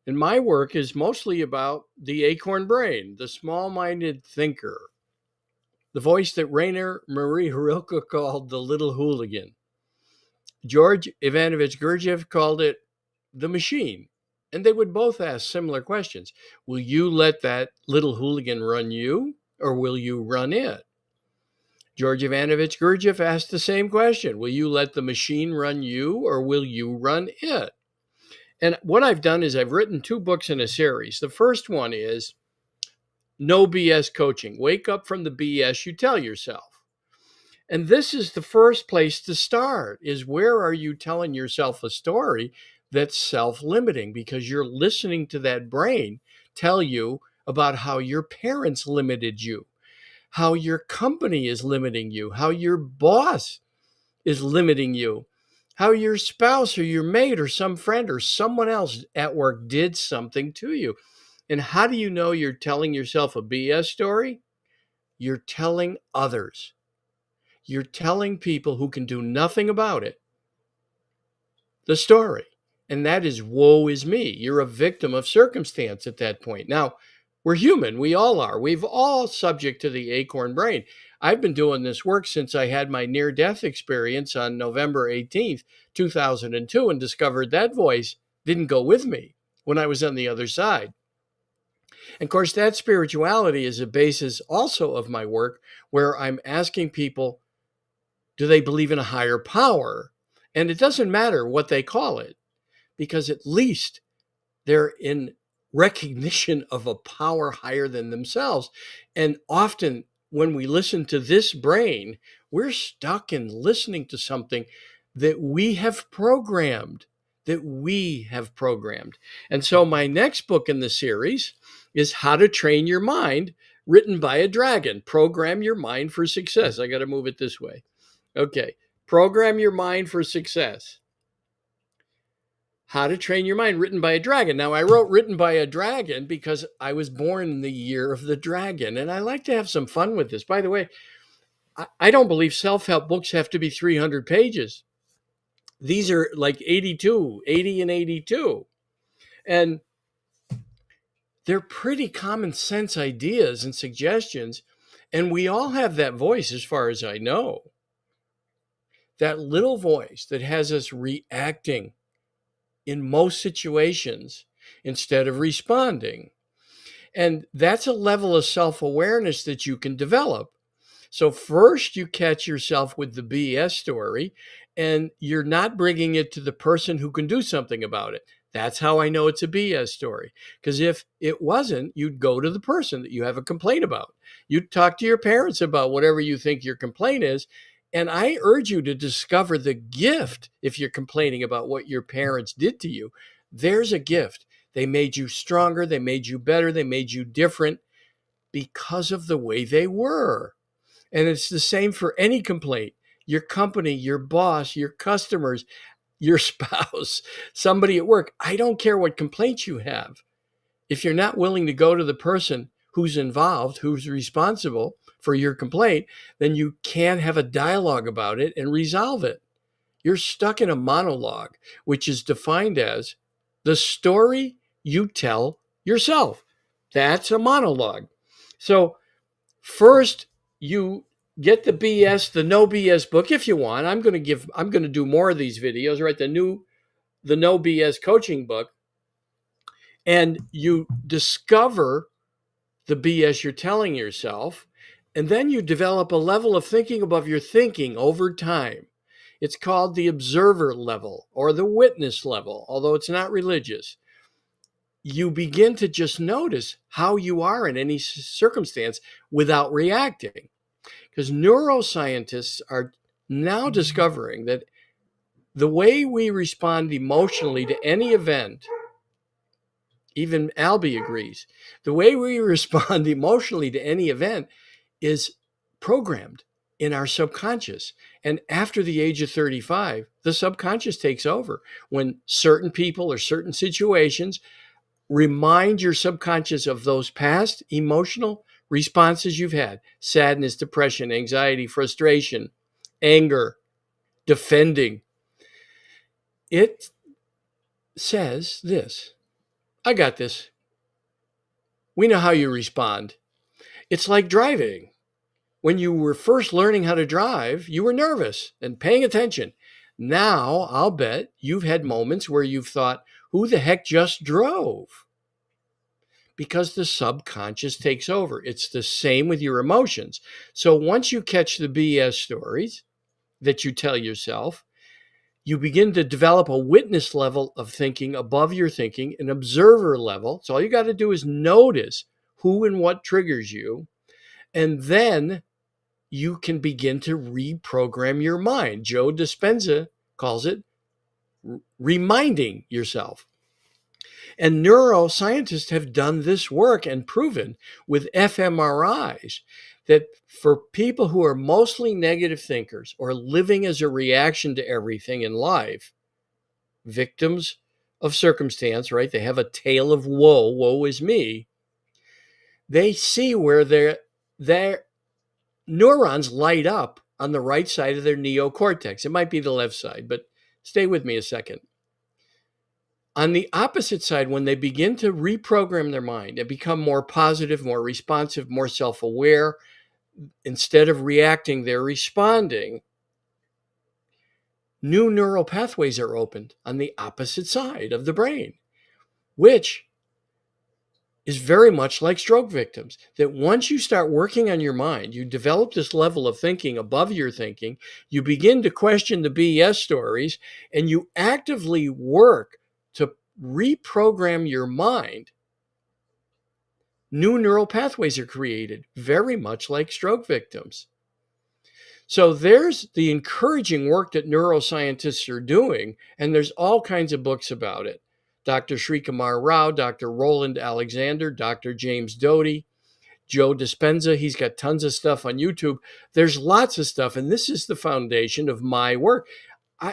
And my work is mostly about the acorn brain, the small minded thinker, the voice that Rainer Marie Rilke called the little hooligan. George Ivanovich Gurdjieff called it the machine. And they would both ask similar questions. Will you let that little hooligan run you, or will you run it? George Ivanovich Gurdjieff asked the same question. Will you let the machine run you, or will you run it? And what I've done is I've written 2 books in a series. The first one is No BS Coaching. Wake up from the BS you tell yourself. And this is the first place to start, is where are you telling yourself a story that's self-limiting, because you're listening to that brain tell you about how your parents limited you, how your company is limiting you, how your boss is limiting you, how your spouse or your mate or some friend or someone else at work did something to you. And how do you know you're telling yourself a BS story? You're telling others. You're telling people who can do nothing about it the story. And that is woe is me. You're a victim of circumstance at that point. Now, we're human. We all are. We've all subject to the acorn brain. I've been doing this work since I had my near-death experience on November 18th, 2002, and discovered that voice didn't go with me when I was on the other side. And of course, that spirituality is a basis also of my work, where I'm asking people, do they believe in a higher power? And it doesn't matter what they call it, because at least they're in recognition of a power higher than themselves. And often when we listen to this brain, we're stuck in listening to something that we have programmed, And so my next book in the series is How to Train Your Mind, written by a dragon. Program Your Mind for Success. I got to move it this way. Okay. Program Your Mind for Success. How to Train Your Mind, written by a dragon. Now, I wrote written by a dragon because I was born in the year of the dragon, and I like to have some fun with this. By the way, I don't believe self-help books have to be 300 pages. These are like 80 and 82. And they're pretty common sense ideas and suggestions, and we all have that voice as far as I know. That little voice that has us reacting in most situations instead of responding. And that's a level of self-awareness that you can develop. So first you catch yourself with the BS story, and you're not bringing it to the person who can do something about it. That's how I know it's a BS story. Because if it wasn't, you'd go to the person that you have a complaint about. You'd talk to your parents about whatever you think your complaint is. And I urge you to discover the gift if you're complaining about what your parents did to you. There's a gift. They made you stronger. They made you better. They made you different because of the way they were. And it's the same for any complaint. Your company, your boss, your customers, your spouse, somebody at work. I don't care what complaints you have. If you're not willing to go to the person who's involved, who's responsible for your complaint, then you can't have a dialogue about it and resolve it. You're stuck in a monologue, which is defined as the story you tell yourself. That's a monologue. So first, you get the BS, the No BS book if you want. I'm going to do more of these videos, right? The No BS coaching book, and you discover the BS you're telling yourself, and then you develop a level of thinking above your thinking over time. It's called the observer level or the witness level, although it's not religious. You begin to just notice how you are in any circumstance without reacting. Because neuroscientists are now discovering that the way we respond emotionally to any event, even Albie agrees, the way we respond emotionally to any event is programmed in our subconscious. And after the age of 35, the subconscious takes over. When certain people or certain situations remind your subconscious of those past emotional responses you've had: sadness, depression, anxiety, frustration, anger, defending. It says this: I got this. We know how you respond. It's like driving. When you were first learning how to drive, you were nervous and paying attention. Now, I'll bet you've had moments where you've thought, who the heck just drove? Because the subconscious takes over. It's the same with your emotions. So once you catch the BS stories that you tell yourself, you begin to develop a witness level of thinking above your thinking, an observer level. So all you got to do is notice who and what triggers you. And then you can begin to reprogram your mind. Joe Dispenza calls it reminding yourself. And neuroscientists have done this work and proven with fMRIs that for people who are mostly negative thinkers or living as a reaction to everything in life, victims of circumstance, right? They have a tale of woe is me. They see where their neurons light up on the right side of their neocortex. It might be the left side, but stay with me a second. On the opposite side, when they begin to reprogram their mind and become more positive, more responsive, more self-aware, instead of reacting, they're responding, new neural pathways are opened on the opposite side of the brain, which is very much like stroke victims. That once you start working on your mind, you develop this level of thinking above your thinking, you begin to question the BS stories, and you actively work to reprogram your mind, new neural pathways are created, very much like stroke victims. So there's the encouraging work that neuroscientists are doing, and there's all kinds of books about it. Dr. Srikumar Rao, Dr. Roland Alexander, Dr. James Doty, Joe Dispenza. He's got tons of stuff on YouTube. There's lots of stuff, and this is the foundation of my work.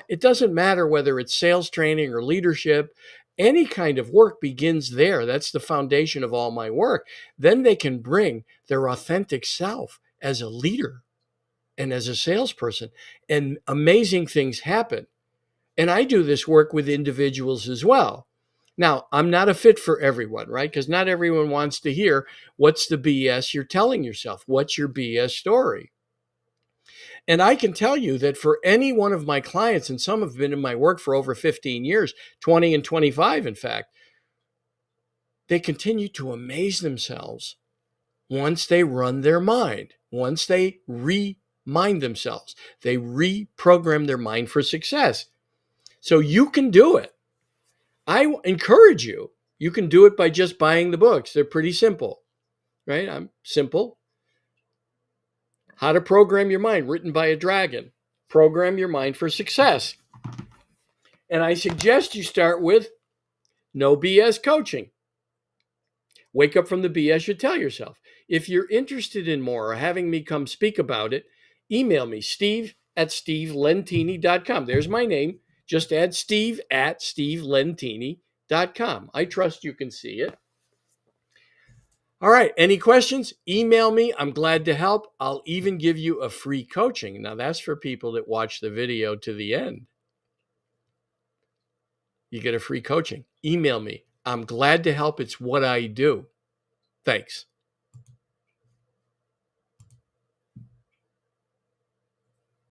It doesn't matter whether it's sales training or leadership. Any kind of work begins there. That's the foundation of all my work. Then they can bring their authentic self as a leader and as a salesperson, and amazing things happen. And I do this work with individuals as well. Now, I'm not a fit for everyone, right? Because not everyone wants to hear what's the BS you're telling yourself. What's your BS story? And I can tell you that for any one of my clients, and some have been in my work for over 15 years, 20 and 25, in fact, they continue to amaze themselves once they run their mind, once they remind themselves, they reprogram their mind for success. So you can do it. I encourage you. You can do it by just buying the books. They're pretty simple, right? I'm simple. How to Program Your Mind, written by a dragon. Program your mind for success. And I suggest you start with no BS coaching. Wake up from the BS you tell yourself. If you're interested in more or having me come speak about it, email me, steve@stevelentini.com. There's my name. Just add steve@stevelentini.com. I trust you can see it. All right. Any questions? Email me. I'm glad to help. I'll even give you a free coaching. Now, that's for people that watch the video to the end. You get a free coaching. Email me. I'm glad to help. It's what I do. Thanks.